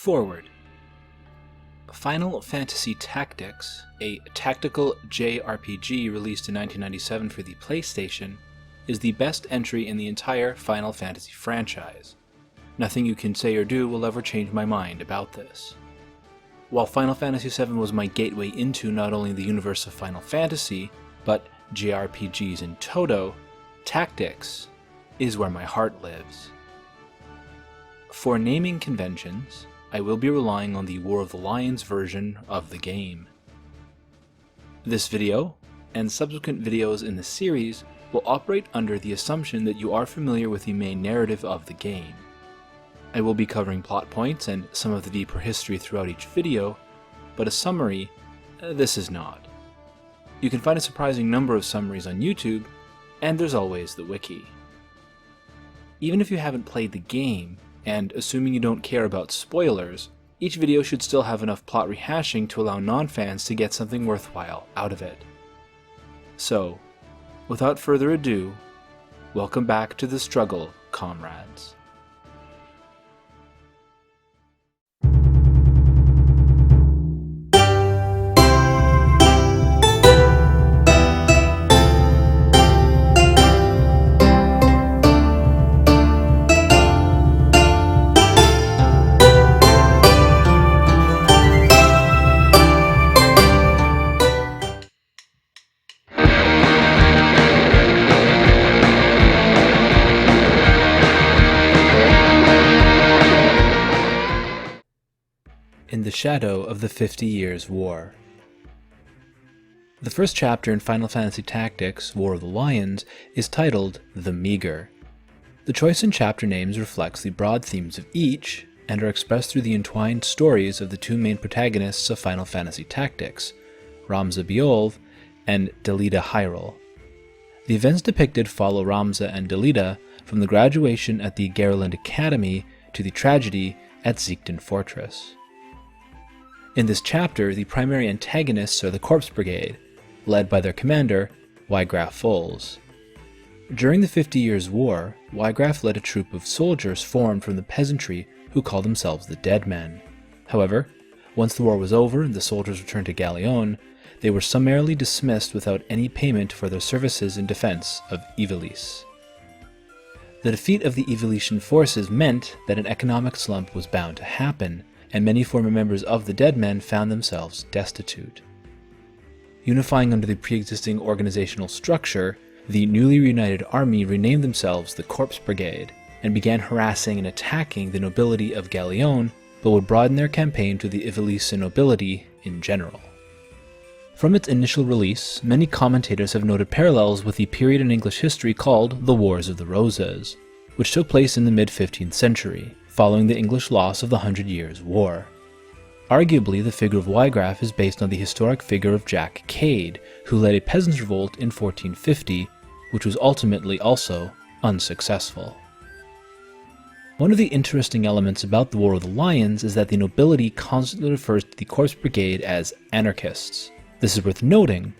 Forward. Final Fantasy Tactics, a tactical JRPG released in 1997 for the PlayStation, is the best entry in the entire Final Fantasy franchise. Nothing you can say or do will ever change my mind about this. While Final Fantasy VII was my gateway into not only the universe of Final Fantasy, but JRPGs in toto, Tactics is where my heart lives. For naming conventions, I will be relying on the War of the Lions version of the game. This video, and subsequent videos in the series, will operate under the assumption that you are familiar with the main narrative of the game. I will be covering plot points and some of the deeper history throughout each video, but a summary, this is not. You can find a surprising number of summaries on YouTube, and there's always the wiki. Even if you haven't played the game, and assuming you don't care about spoilers, each video should still have enough plot rehashing to allow non-fans to get something worthwhile out of it. So, without further ado, welcome back to the struggle, comrades. In the shadow of the 50 Years' War. The first chapter in Final Fantasy Tactics, War of the Lions, is titled The Meager. The choice in chapter names reflects the broad themes of each, and are expressed through the entwined stories of the two main protagonists of Final Fantasy Tactics, Ramza Beolve and Delita Hyrule. The events depicted follow Ramza and Delita from the graduation at the Gallionne Academy to the tragedy at Ziekten Fortress. In this chapter, the primary antagonists are the Corpse Brigade, led by their commander, Wygraf Foles. During the 50 Years' War, Wygraf led a troop of soldiers formed from the peasantry who called themselves the Dead Men. However, once the war was over and the soldiers returned to Gallionne, they were summarily dismissed without any payment for their services in defense of Ivalice. The defeat of the Ivalician forces meant that an economic slump was bound to happen, and many former members of the Dead Men found themselves destitute. Unifying under the pre-existing organizational structure, the newly reunited army renamed themselves the Corpse Brigade, and began harassing and attacking the nobility of Gallionne, but would broaden their campaign to the Ivalice nobility in general. From its initial release, many commentators have noted parallels with the period in English history called the Wars of the Roses, which took place in the mid-15th century, following the English loss of the 100 Years' War. Arguably, the figure of Wygraf is based on the historic figure of Jack Cade, who led a peasants' revolt in 1450, which was ultimately also unsuccessful. One of the interesting elements about the War of the Lions is that the nobility constantly refers to the Corpse Brigade as anarchists. This is worth noting,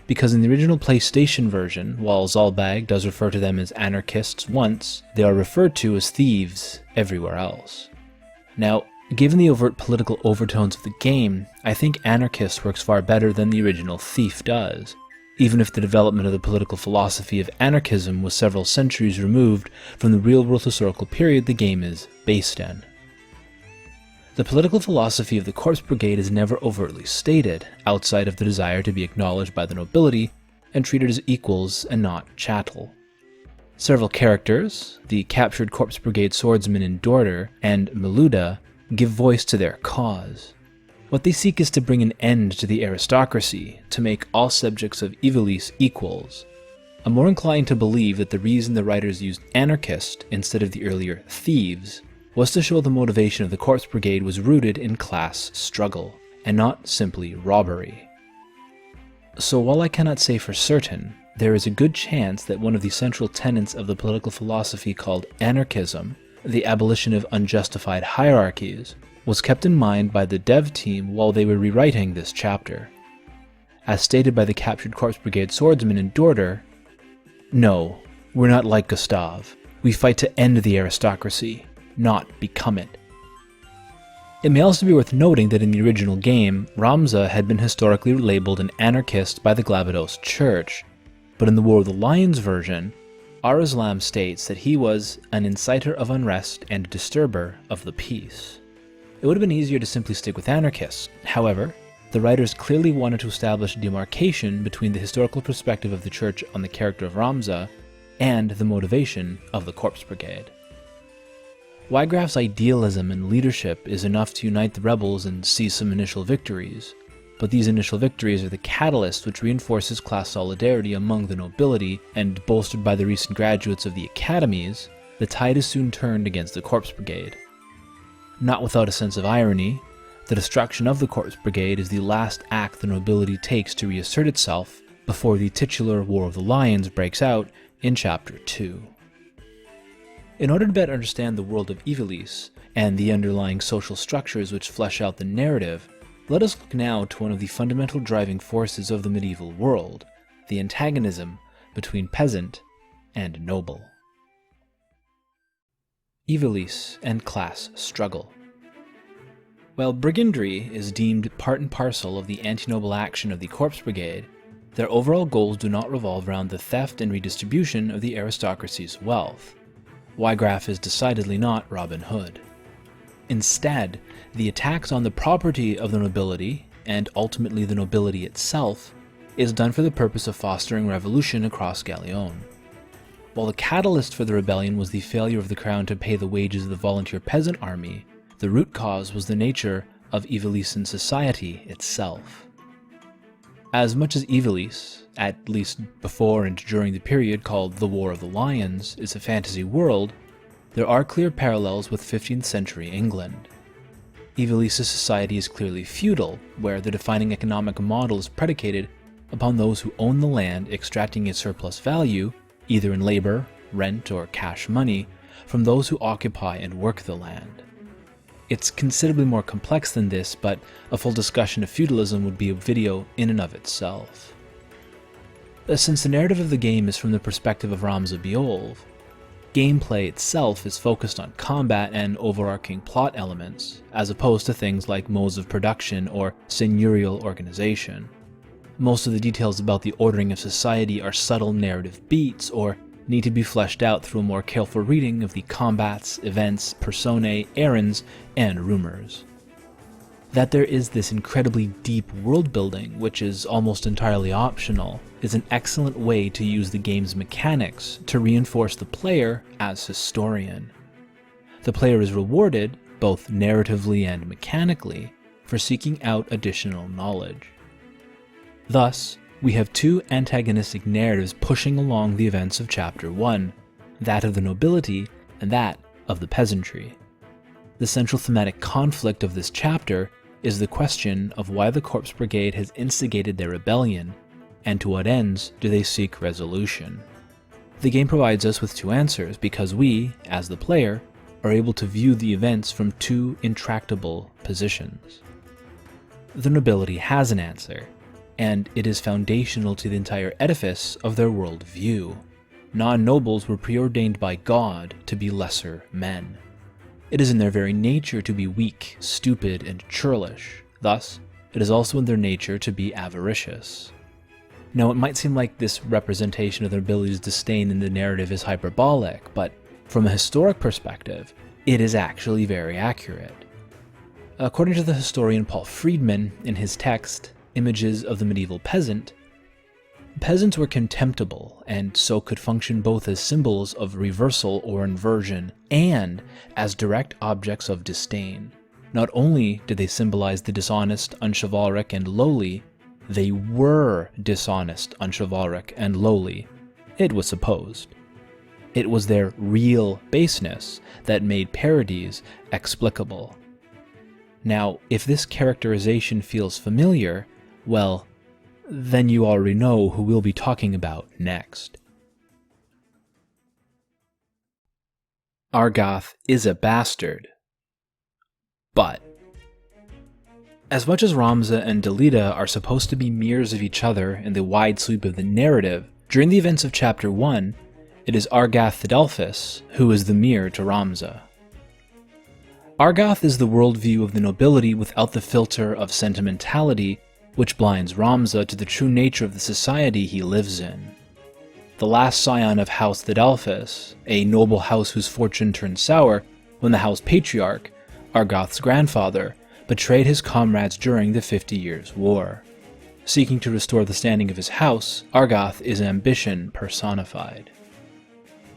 because in the original PlayStation version, while Zalbag does refer to them as anarchists once, they are referred to as thieves everywhere else. Now, given the overt political overtones of the game, I think anarchist works far better than the original thief does, even if the development of the political philosophy of anarchism was several centuries removed from the real-world historical period the game is based in. The political philosophy of the Corpse Brigade is never overtly stated, outside of the desire to be acknowledged by the nobility and treated as equals and not chattel. Several characters, the captured Corpse Brigade swordsman Indorter and Meluda, give voice to their cause. What they seek is to bring an end to the aristocracy, to make all subjects of Ivalice equals. I'm more inclined to believe that the reason the writers used anarchist instead of the earlier thieves was to show the motivation of the Corpse Brigade was rooted in class struggle, and not simply robbery. So while I cannot say for certain, there is a good chance that one of the central tenets of the political philosophy called anarchism, the abolition of unjustified hierarchies, was kept in mind by the dev team while they were rewriting this chapter. As stated by the captured Corpse Brigade swordsman Indorter, "No, we're not like Gustav. We fight to end the aristocracy, not become it." It may also be worth noting that in the original game, Ramza had been historically labeled an anarchist by the Glabados Church, but in the War of the Lions version, Ar-Islam states that he was an inciter of unrest and a disturber of the peace. It would have been easier to simply stick with anarchists. However, the writers clearly wanted to establish a demarcation between the historical perspective of the church on the character of Ramza and the motivation of the Corpse Brigade. Wygraff's idealism and leadership is enough to unite the rebels and seize some initial victories, but these initial victories are the catalyst which reinforces class solidarity among the nobility, and bolstered by the recent graduates of the academies, the tide is soon turned against the Corpse Brigade. Not without a sense of irony, the destruction of the Corpse Brigade is the last act the nobility takes to reassert itself before the titular War of the Lions breaks out in Chapter 2. In order to better understand the world of Ivalice and the underlying social structures which flesh out the narrative, let us look now to one of the fundamental driving forces of the medieval world, the antagonism between peasant and noble. Ivalice and class struggle. While brigandry is deemed part and parcel of the anti-noble action of the Corpse Brigade, their overall goals do not revolve around the theft and redistribution of the aristocracy's wealth. Wygraff is decidedly not Robin Hood. Instead, the attacks on the property of the nobility, and ultimately the nobility itself, is done for the purpose of fostering revolution across Gallionne. While the catalyst for the rebellion was the failure of the crown to pay the wages of the volunteer peasant army, the root cause was the nature of Ivalicean society itself. As much as Ivalice, at least before and during the period called the War of the Lions, is a fantasy world, there are clear parallels with 15th century England. Ivalice's society is clearly feudal, where the defining economic model is predicated upon those who own the land extracting its surplus value, either in labor, rent, or cash money, from those who occupy and work the land. It's considerably more complex than this, but a full discussion of feudalism would be a video in and of itself. Since the narrative of the game is from the perspective of Ramza Beolve, gameplay itself is focused on combat and overarching plot elements, as opposed to things like modes of production or seigneurial organization. Most of the details about the ordering of society are subtle narrative beats, or need to be fleshed out through a more careful reading of the combats, events, personae, errands, and rumors. That there is this incredibly deep world building, which is almost entirely optional, is an excellent way to use the game's mechanics to reinforce the player as historian. The player is rewarded, both narratively and mechanically, for seeking out additional knowledge. Thus, we have two antagonistic narratives pushing along the events of Chapter 1, that of the nobility and that of the peasantry. The central thematic conflict of this chapter is the question of why the Corpse Brigade has instigated their rebellion, and to what ends do they seek resolution. The game provides us with two answers because we, as the player, are able to view the events from two intractable positions. The nobility has an answer, and it is foundational to the entire edifice of their worldview. Non-nobles were preordained by God to be lesser men. It is in their very nature to be weak, stupid, and churlish. Thus, it is also in their nature to be avaricious. Now, it might seem like this representation of the nobility's disdain in the narrative is hyperbolic, but from a historic perspective, it is actually very accurate. According to the historian Paul Friedman, in his text, Images of the Medieval Peasant, peasants were contemptible, and so could function both as symbols of reversal or inversion, and as direct objects of disdain. Not only did they symbolize the dishonest, unchivalric, and lowly, they were dishonest, unchivalric, and lowly, it was supposed. It was their real baseness that made parodies explicable. Now, if this characterization feels familiar, well, then you already know who we'll be talking about next. Argath is a bastard. But as much as Ramza and Delita are supposed to be mirrors of each other in the wide sweep of the narrative, during the events of Chapter 1, it is Argath Theodulphus who is the mirror to Ramza. Argath is the worldview of the nobility without the filter of sentimentality which blinds Ramza to the true nature of the society he lives in. The last scion of House Thedalphus, a noble house whose fortune turned sour when the house patriarch, Argath's grandfather, betrayed his comrades during the 50 Years' War. Seeking to restore the standing of his house, Argath is ambition personified.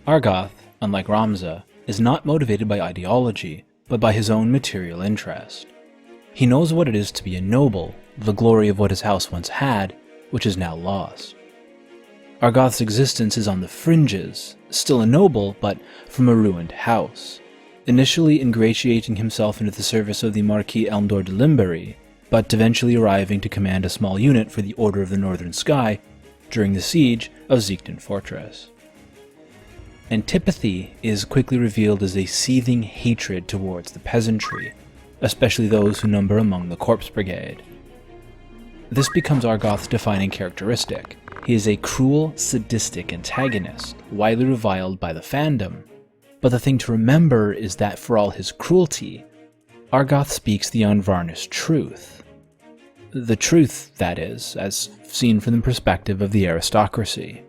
Argath, unlike Ramza, is not motivated by ideology, but by his own material interest. He knows what it is to be a noble, the glory of what his house once had, which is now lost. Argath's existence is on the fringes, still a noble, but from a ruined house, initially ingratiating himself into the service of the Marquis Elmdor de Limbury, but eventually arriving to command a small unit for the Order of the Northern Sky during the siege of Ziekten Fortress. Antipathy is quickly revealed as a seething hatred towards the peasantry, especially those who number among the Corpse Brigade. This becomes Argath's defining characteristic. He is a cruel, sadistic antagonist, widely reviled by the fandom. But the thing to remember is that for all his cruelty, Argath speaks the unvarnished truth. The truth, that is, as seen from the perspective of the aristocracy.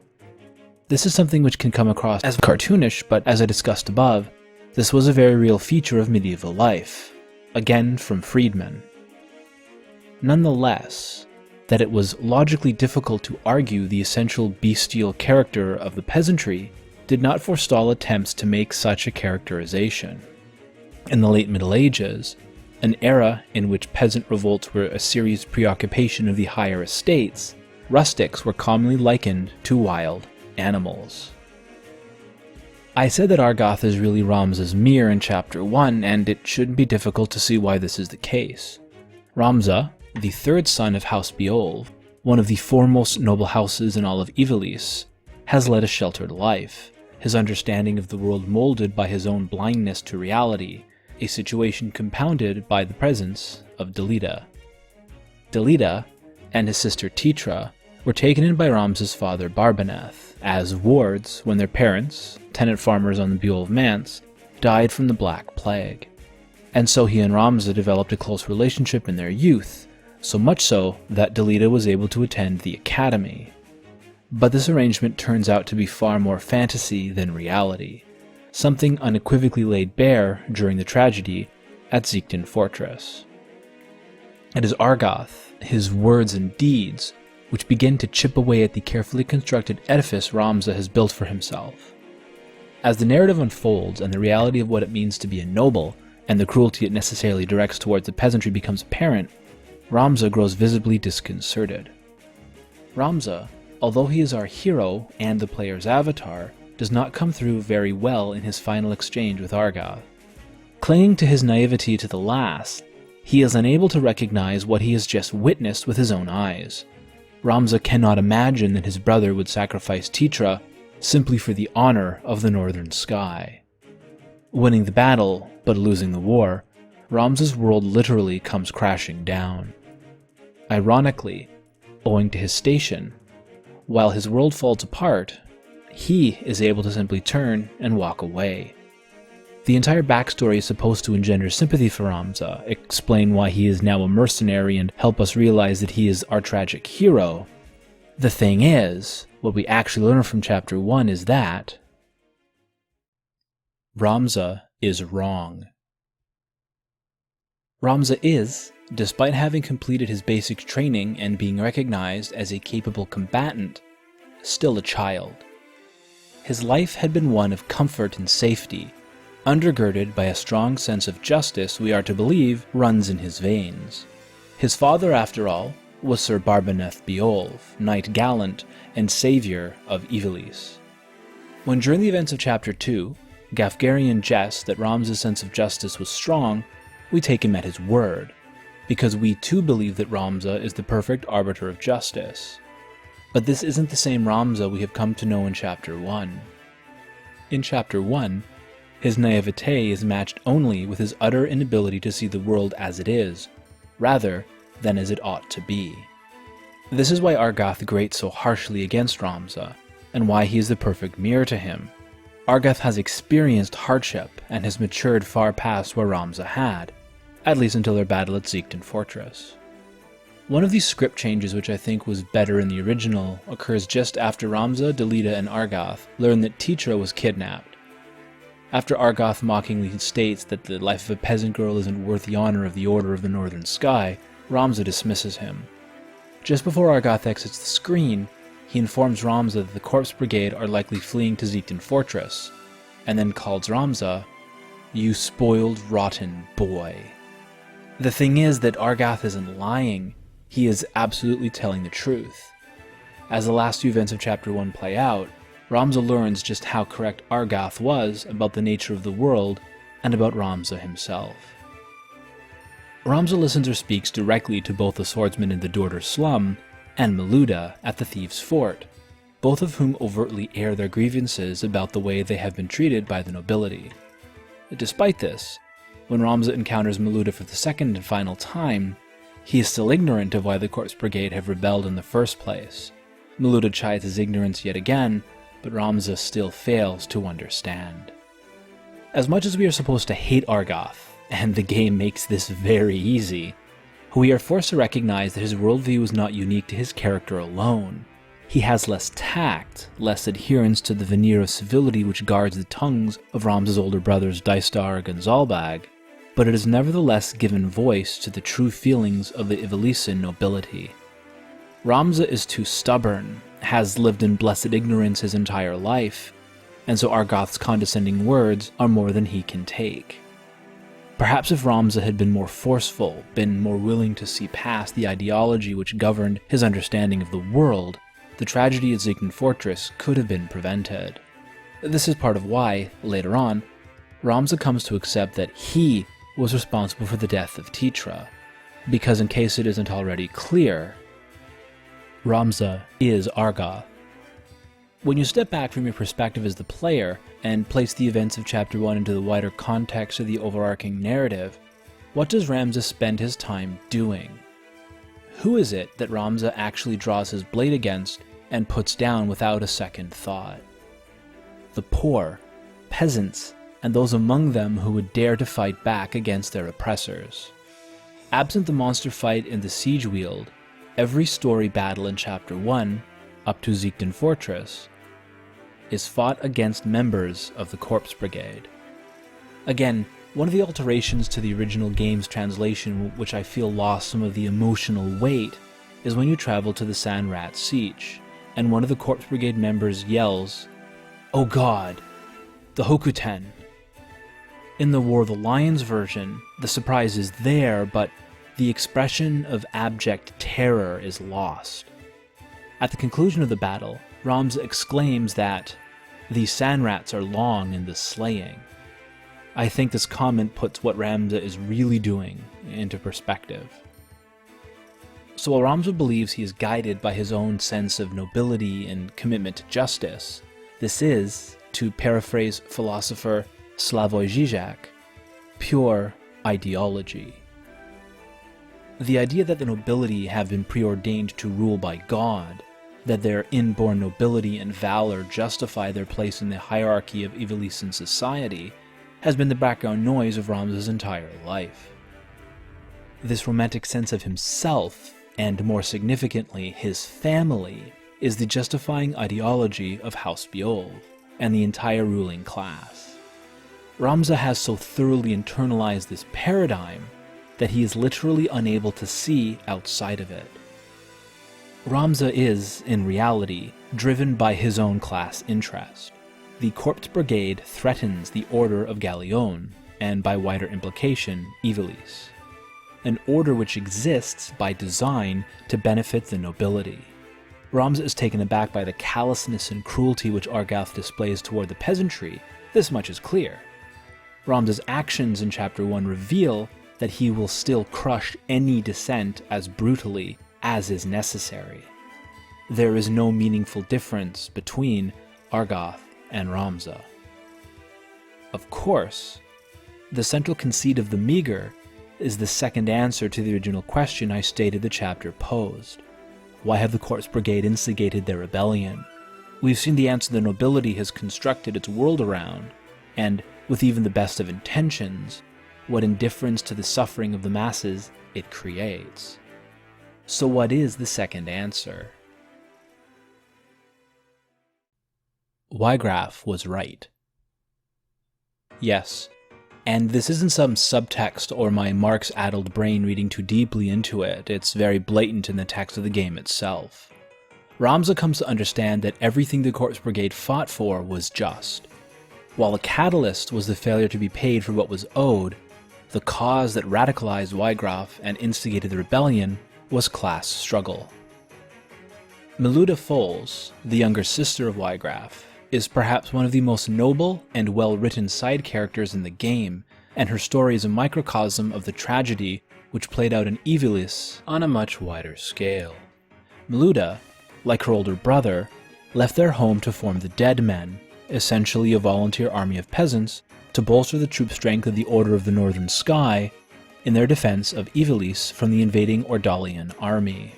This is something which can come across as cartoonish, but as I discussed above, this was a very real feature of medieval life, again from freedmen. Nonetheless, that it was logically difficult to argue the essential bestial character of the peasantry did not forestall attempts to make such a characterization. In the late Middle Ages, an era in which peasant revolts were a serious preoccupation of the higher estates, rustics were commonly likened to wild animals. I said that Argath is really Ramza's mirror in Chapter 1, and it shouldn't be difficult to see why this is the case. Ramza, the third son of House Beolv, one of the foremost noble houses in all of Ivalice, has led a sheltered life, his understanding of the world molded by his own blindness to reality, a situation compounded by the presence of Delita. Delita and his sister Titra were taken in by Ramza's father Barbaneth as wards when their parents, tenant farmers on the Beolv Manse, died from the Black Plague. And so he and Ramza developed a close relationship in their youth, so much so that Delita was able to attend the academy. But this arrangement turns out to be far more fantasy than reality, something unequivocally laid bare during the tragedy at Ziekten Fortress. It is Argath, his words and deeds, which begin to chip away at the carefully constructed edifice Ramza has built for himself. As the narrative unfolds and the reality of what it means to be a noble, and the cruelty it necessarily directs towards the peasantry becomes apparent, Ramza grows visibly disconcerted. Ramza, although he is our hero and the player's avatar, does not come through very well in his final exchange with Argath. Clinging to his naivety to the last, he is unable to recognize what he has just witnessed with his own eyes. Ramza cannot imagine that his brother would sacrifice Titra simply for the honor of the Northern Sky. Winning the battle, but losing the war, Ramza's world literally comes crashing down. Ironically, owing to his station, while his world falls apart, he is able to simply turn and walk away. The entire backstory is supposed to engender sympathy for Ramza, explain why he is now a mercenary, and help us realize that he is our tragic hero. The thing is, what we actually learn from Chapter 1 is that Ramza is wrong. Ramza is, despite having completed his basic training and being recognized as a capable combatant, still a child. His life had been one of comfort and safety, undergirded by a strong sense of justice we are to believe runs in his veins. His father, after all, was Sir Barbaneth Beolv, knight gallant and saviour of Ivalice. When during the events of Chapter 2, Gafgarian jests that Ramza's sense of justice was strong, we take him at his word, because we too believe that Ramza is the perfect arbiter of justice. But this isn't the same Ramza we have come to know in Chapter 1. In Chapter 1, his naivete is matched only with his utter inability to see the world as it is, rather than as it ought to be. This is why Argath grates so harshly against Ramza, and why he is the perfect mirror to him. Argath has experienced hardship and has matured far past where Ramza had, at least until their battle at Zichton Fortress. One of these script changes, which I think was better in the original, occurs just after Ramza, Delita, and Argath learn that Titra was kidnapped. After Argath mockingly states that the life of a peasant girl isn't worth the honor of the Order of the Northern Sky, Ramza dismisses him. Just before Argath exits the screen, he informs Ramza that the Corpse Brigade are likely fleeing to Zichton Fortress, and then calls Ramza, "You spoiled, rotten boy." The thing is that Argath isn't lying. He is absolutely telling the truth. As the last few events of Chapter 1 play out, Ramza learns just how correct Argath was about the nature of the world and about Ramza himself. Ramza listens or speaks directly to both the swordsman in the Dorder slum and Maluda at the Thieves' Fort, both of whom overtly air their grievances about the way they have been treated by the nobility. Despite this, when Ramza encounters Maluda for the second and final time, he is still ignorant of why the Corpse Brigade have rebelled in the first place. Maluda chides his ignorance yet again, but Ramza still fails to understand. As much as we are supposed to hate Argath, and the game makes this very easy, we are forced to recognize that his worldview is not unique to his character alone. He has less tact, less adherence to the veneer of civility which guards the tongues of Ramza's older brothers Daistarg and Zalbag, but it has nevertheless given voice to the true feelings of the Ivalisan nobility. Ramza is too stubborn, has lived in blessed ignorance his entire life, and so Argath's condescending words are more than he can take. Perhaps if Ramza had been more forceful, been more willing to see past the ideology which governed his understanding of the world, the tragedy at Zichton Fortress could have been prevented. This is part of why, later on, Ramza comes to accept that he was responsible for the death of Titra, because in case it isn't already clear, Ramza is Argath. When you step back from your perspective as the player and place the events of Chapter 1 into the wider context of the overarching narrative, what does Ramza spend his time doing? Who is it that Ramza actually draws his blade against and puts down without a second thought? The poor, peasants, and those among them who would dare to fight back against their oppressors. Absent the monster fight in the Siege Weald, every story battle in Chapter 1, up to Zichton Fortress, is fought against members of the Corpse Brigade. Again, one of the alterations to the original game's translation which I feel lost some of the emotional weight is when you travel to the San Rat Siege, and one of the Corpse Brigade members yells, "Oh God, the Hokuten!" In the War of the Lions version, the surprise is there, but the expression of abject terror is lost. At the conclusion of the battle, Ramza exclaims that, "These sand rats are long in the slaying." I think this comment puts what Ramza is really doing into perspective. So while Ramza believes he is guided by his own sense of nobility and commitment to justice, this is, to paraphrase philosopher Slavoj Žižek, pure ideology. The idea that the nobility have been preordained to rule by God, that their inborn nobility and valor justify their place in the hierarchy of Ivalisan society, has been the background noise of Ramza's entire life. This romantic sense of himself, and more significantly his family, is the justifying ideology of House Beowulf and the entire ruling class. Ramza has so thoroughly internalized this paradigm that he is literally unable to see outside of it. Ramza is, in reality, driven by his own class interest. The Corpse Brigade threatens the order of Gallionne, and by wider implication, Ivalice, an order which exists by design to benefit the nobility. Ramza is taken aback by the callousness and cruelty which Argath displays toward the peasantry. This much is clear. Ramza's actions in Chapter 1 reveal that he will still crush any dissent as brutally as is necessary. There is no meaningful difference between Argath and Ramza. Of course, the central conceit of the meager is the second answer to the original question I stated the chapter posed. Why have the Corpse Brigade instigated their rebellion? We've seen the ants the nobility has constructed its world around, and, with even the best of intentions, what indifference to the suffering of the masses it creates. So what is the second answer? Wygraf was right. Yes, and this isn't some subtext or my Marx-addled brain reading too deeply into it, it's very blatant in the text of the game itself. Ramza comes to understand that everything the Corpse Brigade fought for was just. While the catalyst was the failure to be paid for what was owed, the cause that radicalized Wygraf and instigated the rebellion was class struggle. Miluda Foles, the younger sister of Wygraf, is perhaps one of the most noble and well-written side characters in the game, and her story is a microcosm of the tragedy which played out in Evilis on a much wider scale. Miluda, like her older brother, left their home to form the Dead Men, essentially a volunteer army of peasants, to bolster the troop strength of the Order of the Northern Sky in their defense of Evilis from the invading Ordalian army.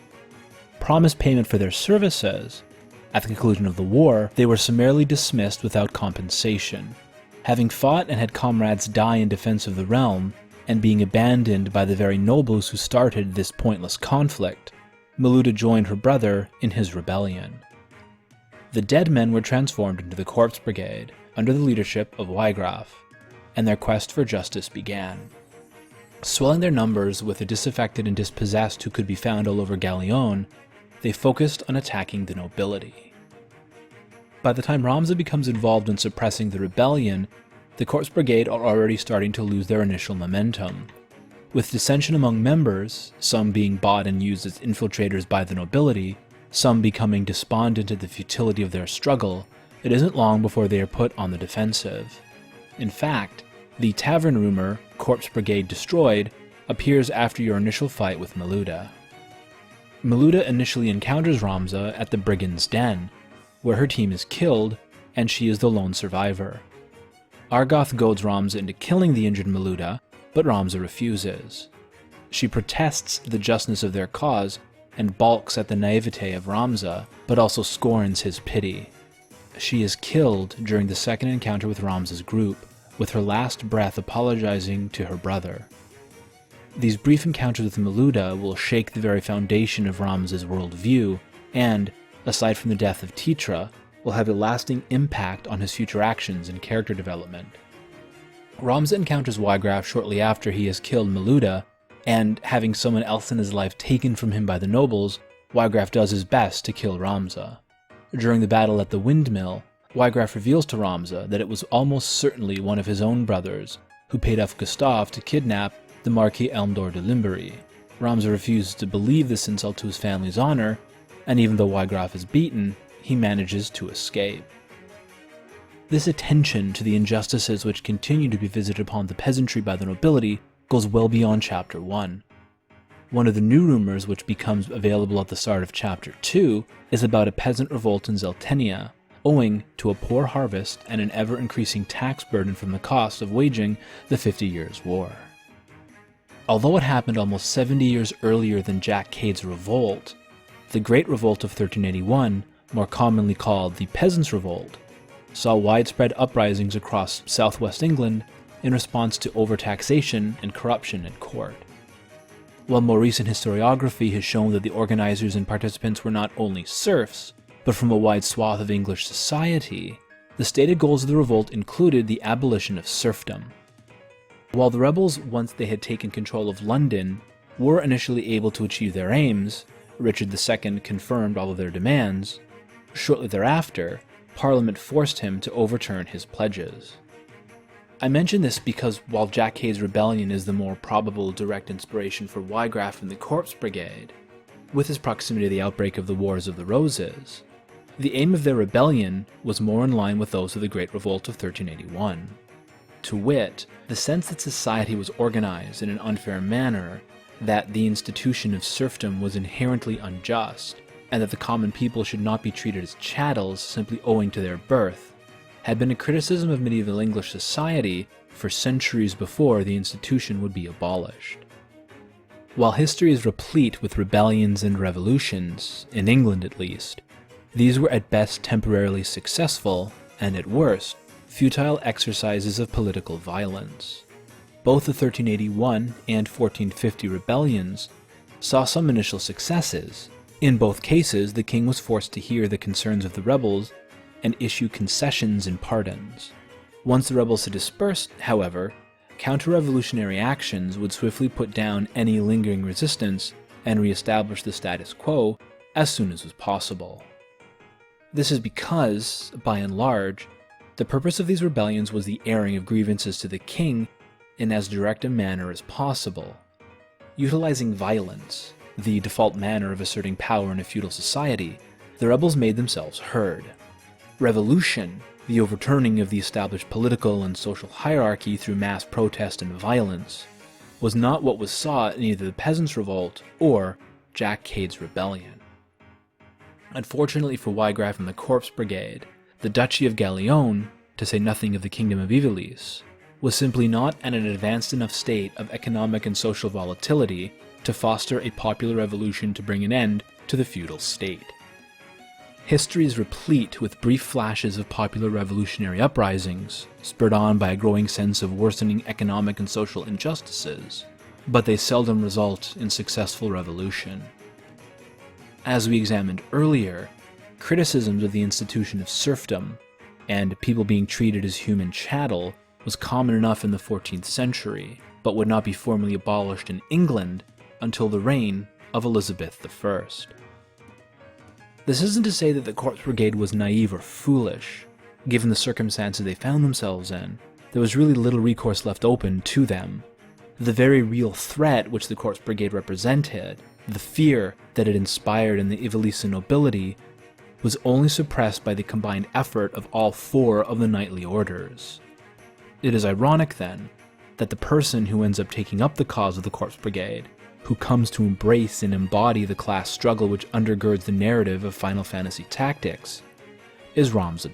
Promised payment for their services, at the conclusion of the war, they were summarily dismissed without compensation. Having fought and had comrades die in defense of the realm, and being abandoned by the very nobles who started this pointless conflict, Miluda joined her brother in his rebellion. The Dead Men were transformed into the Corpse Brigade under the leadership of Wygraf, and their quest for justice began. Swelling their numbers with the disaffected and dispossessed who could be found all over Gallionne, they focused on attacking the nobility. By the time Ramza becomes involved in suppressing the rebellion, the Corpse Brigade are already starting to lose their initial momentum. With dissension among members, some being bought and used as infiltrators by the nobility, some becoming despondent at the futility of their struggle, it isn't long before they are put on the defensive. In fact, the tavern rumor, Corpse Brigade destroyed, appears after your initial fight with Miluda. Miluda initially encounters Ramza at the Brigand's Den, where her team is killed, and she is the lone survivor. Argath goads Ramza into killing the injured Miluda, but Ramza refuses. She protests the justness of their cause, and balks at the naivete of Ramza, but also scorns his pity. She is killed during the second encounter with Ramza's group, with her last breath apologizing to her brother. These brief encounters with Miluda will shake the very foundation of Ramza's worldview, and, aside from the death of Titra, will have a lasting impact on his future actions and character development. Ramza encounters Wygraf shortly after he has killed Miluda, and having someone else in his life taken from him by the nobles, Wygraf does his best to kill Ramza. During the battle at the windmill, Wygraf reveals to Ramza that it was almost certainly one of his own brothers who paid off Gustav to kidnap the Marquis Elmdor de Limbury. Ramza refuses to believe this insult to his family's honor, and even though Wygraf is beaten, he manages to escape. This attention to the injustices which continue to be visited upon the peasantry by the nobility goes well beyond Chapter 1. One of the new rumors which becomes available at the start of Chapter 2 is about a peasant revolt in Zeltenia, owing to a poor harvest and an ever-increasing tax burden from the cost of waging the 50 Years' War. Although it happened almost 70 years earlier than Jack Cade's revolt, the Great Revolt of 1381, more commonly called the Peasants' Revolt, saw widespread uprisings across southwest England in response to overtaxation and corruption at court. While more recent historiography has shown that the organizers and participants were not only serfs, but from a wide swath of English society, the stated goals of the revolt included the abolition of serfdom. While the rebels, once they had taken control of London, were initially able to achieve their aims, Richard II confirmed all of their demands. Shortly thereafter, Parliament forced him to overturn his pledges. I mention this because while Jack Cade's rebellion is the more probable direct inspiration for Wygraf and the Corpse Brigade, with his proximity to the outbreak of the Wars of the Roses, the aim of their rebellion was more in line with those of the Great Revolt of 1381. To wit, the sense that society was organized in an unfair manner, that the institution of serfdom was inherently unjust, and that the common people should not be treated as chattels simply owing to their birth, had been a criticism of medieval English society for centuries before the institution would be abolished. While history is replete with rebellions and revolutions, in England at least, These were at best temporarily successful, and at worst, futile exercises of political violence. Both the 1381 and 1450 rebellions saw some initial successes. In both cases, the king was forced to hear the concerns of the rebels and issue concessions and pardons. Once the rebels had dispersed, however, counter-revolutionary actions would swiftly put down any lingering resistance and re-establish the status quo as soon as was possible. This is because, by and large, the purpose of these rebellions was the airing of grievances to the king in as direct a manner as possible. Utilizing violence, the default manner of asserting power in a feudal society, the rebels made themselves heard. Revolution, the overturning of the established political and social hierarchy through mass protest and violence, was not what was sought in either the Peasants' Revolt or Jack Cade's rebellion. Unfortunately for Wygraf and the Corpse Brigade, the Duchy of Gallionne, to say nothing of the Kingdom of Medievalists, was simply not at an advanced enough state of economic and social volatility to foster a popular revolution to bring an end to the feudal state. History is replete with brief flashes of popular revolutionary uprisings, spurred on by a growing sense of worsening economic and social injustices, but they seldom result in successful revolution. As we examined earlier, criticisms of the institution of serfdom and people being treated as human chattel was common enough in the 14th century, but would not be formally abolished in England until the reign of Elizabeth I. This isn't to say that the Corpse Brigade was naive or foolish. Given the circumstances they found themselves in, there was really little recourse left open to them. The very real threat which the Corpse Brigade represented, the fear that it inspired in the Ivalisa nobility, was only suppressed by the combined effort of all four of the knightly orders. It is ironic, then, that the person who ends up taking up the cause of the Corpse Brigade, who comes to embrace and embody the class struggle which undergirds the narrative of Final Fantasy Tactics, is Ramza.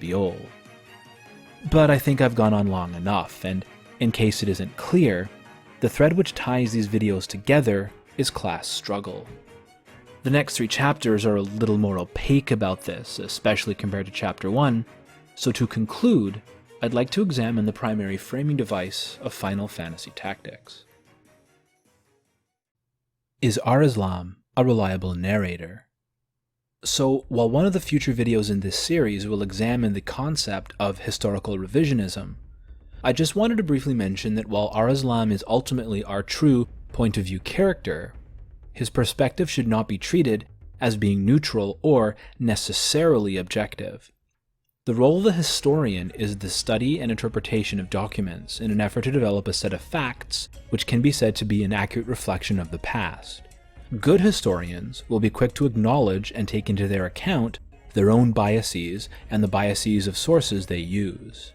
But I think I've gone on long enough, and in case it isn't clear, the thread which ties these videos together is class struggle. The next 3 chapters are a little more opaque about this, especially compared to Chapter 1, so to conclude, I'd like to examine the primary framing device of Final Fantasy Tactics. Is Ar-Islam a reliable narrator? So, while one of the future videos in this series will examine the concept of historical revisionism, I just wanted to briefly mention that while Ar-Islam is ultimately our true point of view character, his perspective should not be treated as being neutral or necessarily objective. The role of the historian is the study and interpretation of documents in an effort to develop a set of facts which can be said to be an accurate reflection of the past. Good historians will be quick to acknowledge and take into their account their own biases and the biases of sources they use.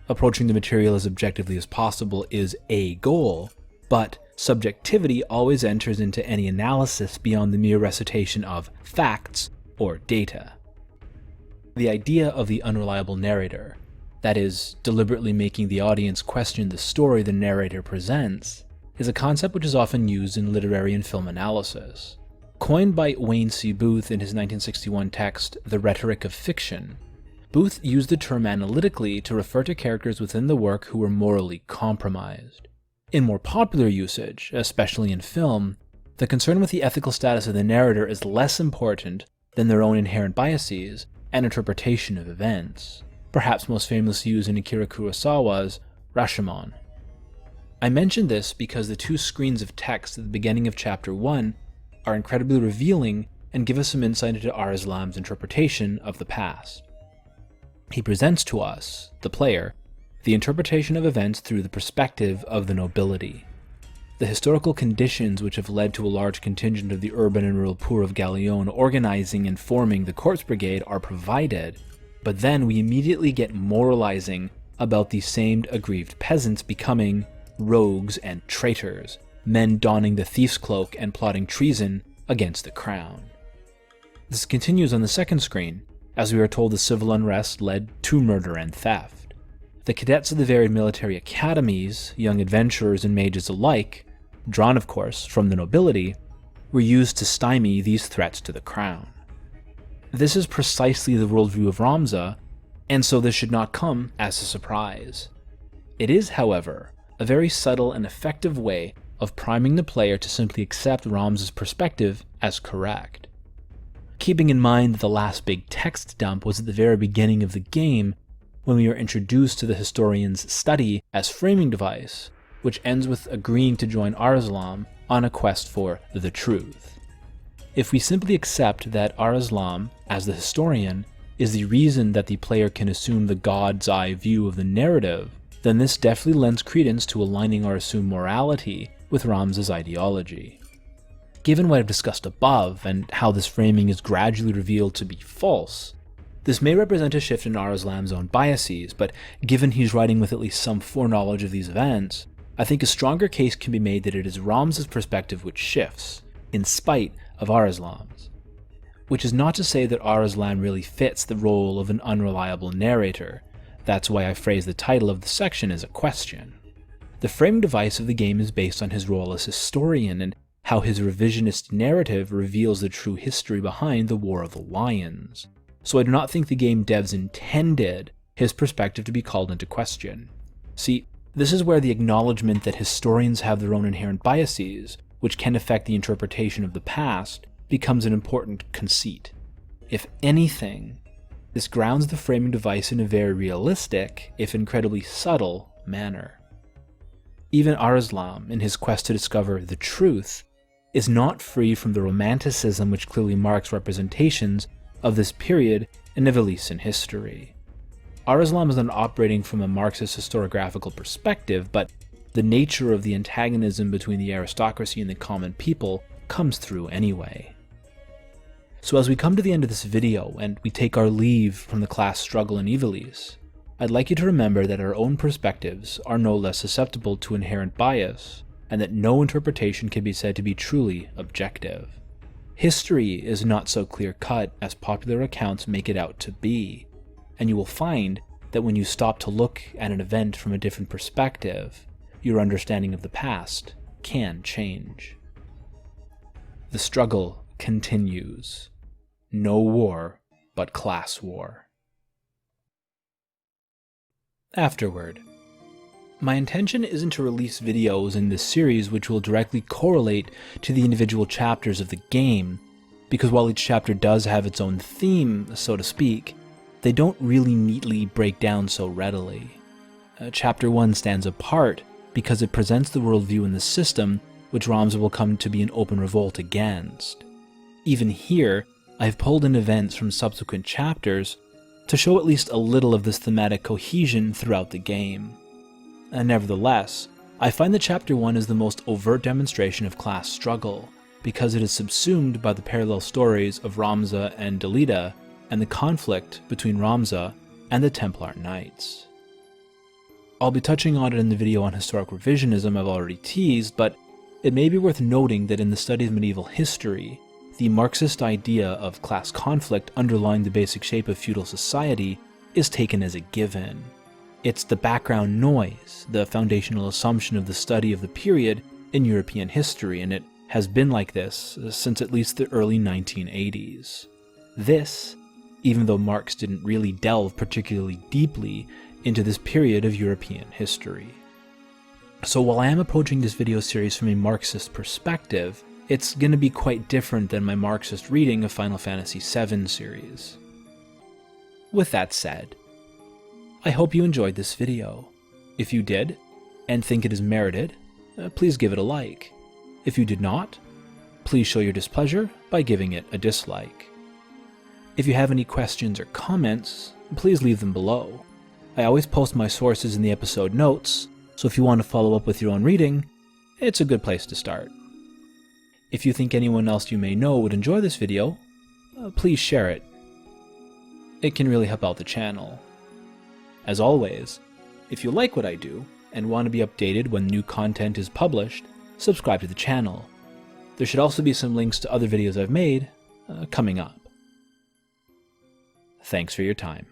Approaching the material as objectively as possible is a goal, but subjectivity always enters into any analysis beyond the mere recitation of facts or data. The idea of the unreliable narrator, that is, deliberately making the audience question the story the narrator presents, is a concept which is often used in literary and film analysis. Coined by Wayne C. Booth in his 1961 text, The Rhetoric of Fiction, Booth used the term analytically to refer to characters within the work who were morally compromised. In more popular usage, especially in film, the concern with the ethical status of the narrator is less important than their own inherent biases and interpretation of events, perhaps most famously used in Akira Kurosawa's Rashomon. I mention this because the 2 screens of text at the beginning of Chapter 1 are incredibly revealing and give us some insight into Ar-Islam's interpretation of the past. He presents to us, the player, the interpretation of events through the perspective of the nobility. The historical conditions which have led to a large contingent of the urban and rural poor of Gallionne organizing and forming the Corpse Brigade are provided, but then we immediately get moralizing about these same aggrieved peasants becoming rogues and traitors, men donning the thief's cloak and plotting treason against the crown. This continues on the second screen, as we are told the civil unrest led to murder and theft. The cadets of the varied military academies, young adventurers and mages alike, drawn of course from the nobility, were used to stymie these threats to the crown. This is precisely the worldview of Ramza, and so this should not come as a surprise. It is, however, a very subtle and effective way of priming the player to simply accept Ramza's perspective as correct. Keeping in mind that the last big text dump was at the very beginning of the game, when we are introduced to the historian's study as framing device, which ends with agreeing to join Arslan on a quest for the truth. If we simply accept that Arslan, as the historian, is the reason that the player can assume the God's eye view of the narrative, then this definitely lends credence to aligning our assumed morality with Ramza's ideology. Given what I've discussed above, and how this framing is gradually revealed to be false, this may represent a shift in Arslan's own biases, but given he's writing with at least some foreknowledge of these events, I think a stronger case can be made that it is Ramza's perspective which shifts, in spite of Arslan's. Which is not to say that Arslan really fits the role of an unreliable narrator. That's why I phrase the title of the section as a question. The framing device of the game is based on his role as historian and how his revisionist narrative reveals the true history behind the War of the Lions. So I do not think the game devs intended his perspective to be called into question. See, this is where the acknowledgement that historians have their own inherent biases, which can affect the interpretation of the past, becomes an important conceit. If anything, this grounds the framing device in a very realistic, if incredibly subtle, manner. Even Arslan, in his quest to discover the truth, is not free from the romanticism which clearly marks representations of this period in Medievalists history. Arslan is not operating from a Marxist historiographical perspective, but the nature of the antagonism between the aristocracy and the common people comes through anyway. So as we come to the end of this video and we take our leave from the class struggle in Medievalists, I'd like you to remember that our own perspectives are no less susceptible to inherent bias, and that no interpretation can be said to be truly objective. History is not so clear-cut as popular accounts make it out to be, and you will find that when you stop to look at an event from a different perspective, your understanding of the past can change. The struggle continues. No war but class war. Afterward. My intention isn't to release videos in this series which will directly correlate to the individual chapters of the game, because while each chapter does have its own theme, so to speak, they don't really neatly break down so readily. Chapter 1 stands apart because it presents the worldview and the system which Ramza will come to be an open revolt against. Even here, I've pulled in events from subsequent chapters to show at least a little of this thematic cohesion throughout the game. Nevertheless, I find that Chapter 1 is the most overt demonstration of class struggle, because it is subsumed by the parallel stories of Ramza and Delita, and the conflict between Ramza and the Templar Knights. I'll be touching on it in the video on historic revisionism I've already teased, but it may be worth noting that in the study of medieval history, the Marxist idea of class conflict underlying the basic shape of feudal society is taken as a given. It's the background noise, the foundational assumption of the study of the period in European history, and it has been like this since at least the early 1980s. This, even though Marx didn't really delve particularly deeply into this period of European history. So while I am approaching this video series from a Marxist perspective, it's going to be quite different than my Marxist reading of Final Fantasy VII series. With that said, I hope you enjoyed this video. If you did, and think it is merited, please give it a like. If you did not, please show your displeasure by giving it a dislike. If you have any questions or comments, please leave them below. I always post my sources in the episode notes, so if you want to follow up with your own reading, it's a good place to start. If you think anyone else you may know would enjoy this video, please share it. It can really help out the channel. As always, if you like what I do and want to be updated when new content is published, subscribe to the channel. There should also be some links to other videos I've made coming up. Thanks for your time.